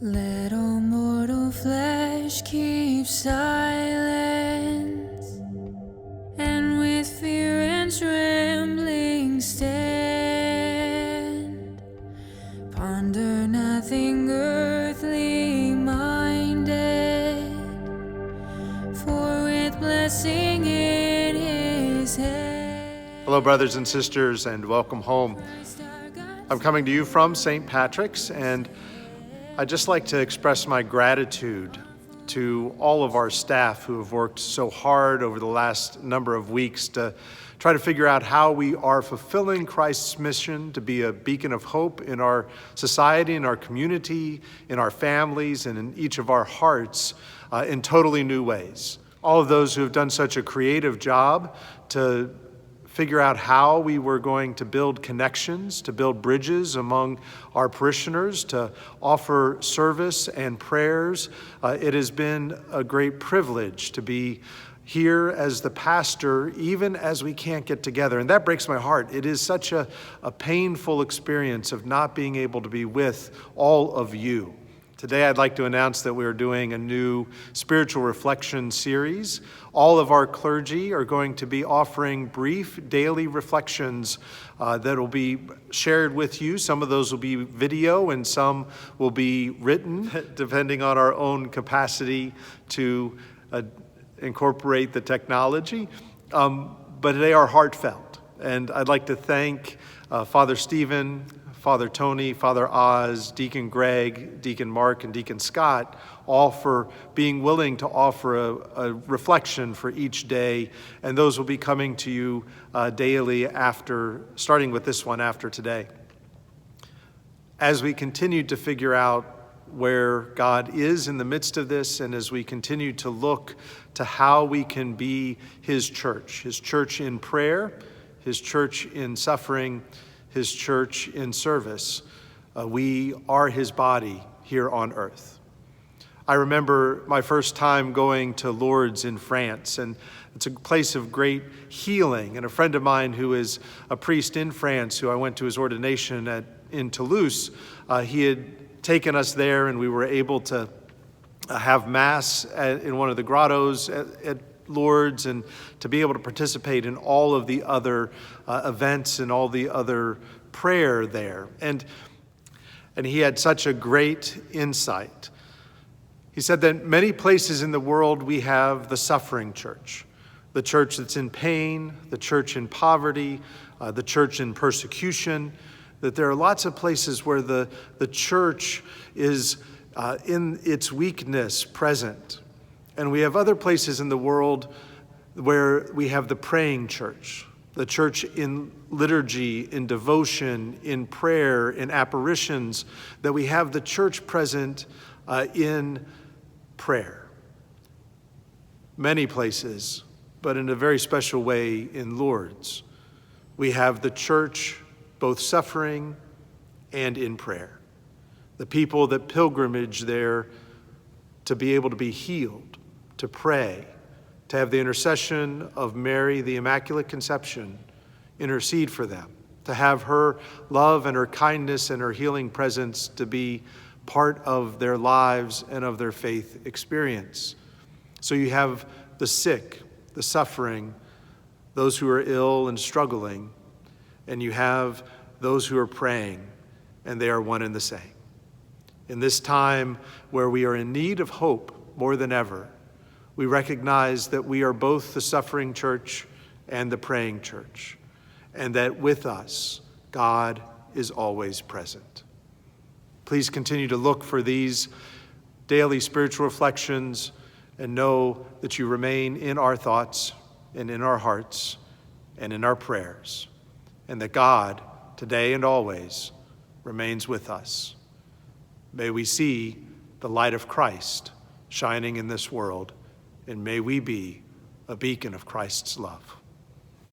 Let all mortal flesh keep silence, and with fear and trembling stand. Ponder nothing earthly minded, for with blessing in his hand. Hello, brothers and sisters, and welcome home. I'm coming to you from St. Patrick's, and I'd just like to express my gratitude to all of our staff who have worked so hard over the last number of weeks to try to figure out how we are fulfilling Christ's mission to be a beacon of hope in our society, in our community, in our families, and in each of our hearts in totally new ways. All of those who have done such a creative job to figure out how we were going to build connections, to build bridges among our parishioners, to offer service and prayers. It has been a great privilege to be here as the pastor, even as we can't get together. And that breaks my heart. It is such a painful experience of not being able to be with all of you. Today, I'd like to announce that we're doing a new spiritual reflection series. All of our clergy are going to be offering brief daily reflections that will be shared with you. Some of those will be video and some will be written, depending on our own capacity to incorporate the technology. But they are heartfelt. And I'd like to thank Father Stephen, Father Tony, Father Oz, Deacon Greg, Deacon Mark, and Deacon Scott, all for being willing to offer a reflection for each day. And those will be coming to you daily starting with this one after today. As we continue to figure out where God is in the midst of this, and as we continue to look to how we can be His church in prayer, His church in suffering, His church in service. We are His body here on earth. I remember my first time going to Lourdes in France, and it's a place of great healing. And a friend of mine who is a priest in France, who I went to his ordination in Toulouse, he had taken us there, and we were able to have Mass in one of the grottos at Lourdes, and to be able to participate in all of the other events and all the other prayer there. And he had such a great insight. He said that many places in the world we have the suffering church, the church that's in pain, the church in poverty, the church in persecution, that there are lots of places where the church is in its weakness present. And we have other places in the world where we have the praying church, the church in liturgy, in devotion, in prayer, in apparitions, that we have the church present in prayer. Many places, but in a very special way in Lourdes, we have the church both suffering and in prayer. The people that pilgrimage there to be able to be healed, to pray, to have the intercession of Mary, the Immaculate Conception, intercede for them, to have her love and her kindness and her healing presence to be part of their lives and of their faith experience. So you have the sick, the suffering, those who are ill and struggling, and you have those who are praying, and they are one and the same. In this time where we are in need of hope more than ever, we recognize that we are both the suffering church and the praying church, and that with us, God is always present. Please continue to look for these daily spiritual reflections and know that you remain in our thoughts and in our hearts and in our prayers, and that God, today and always, remains with us. May we see the light of Christ shining in this world, and may we be a beacon of Christ's love.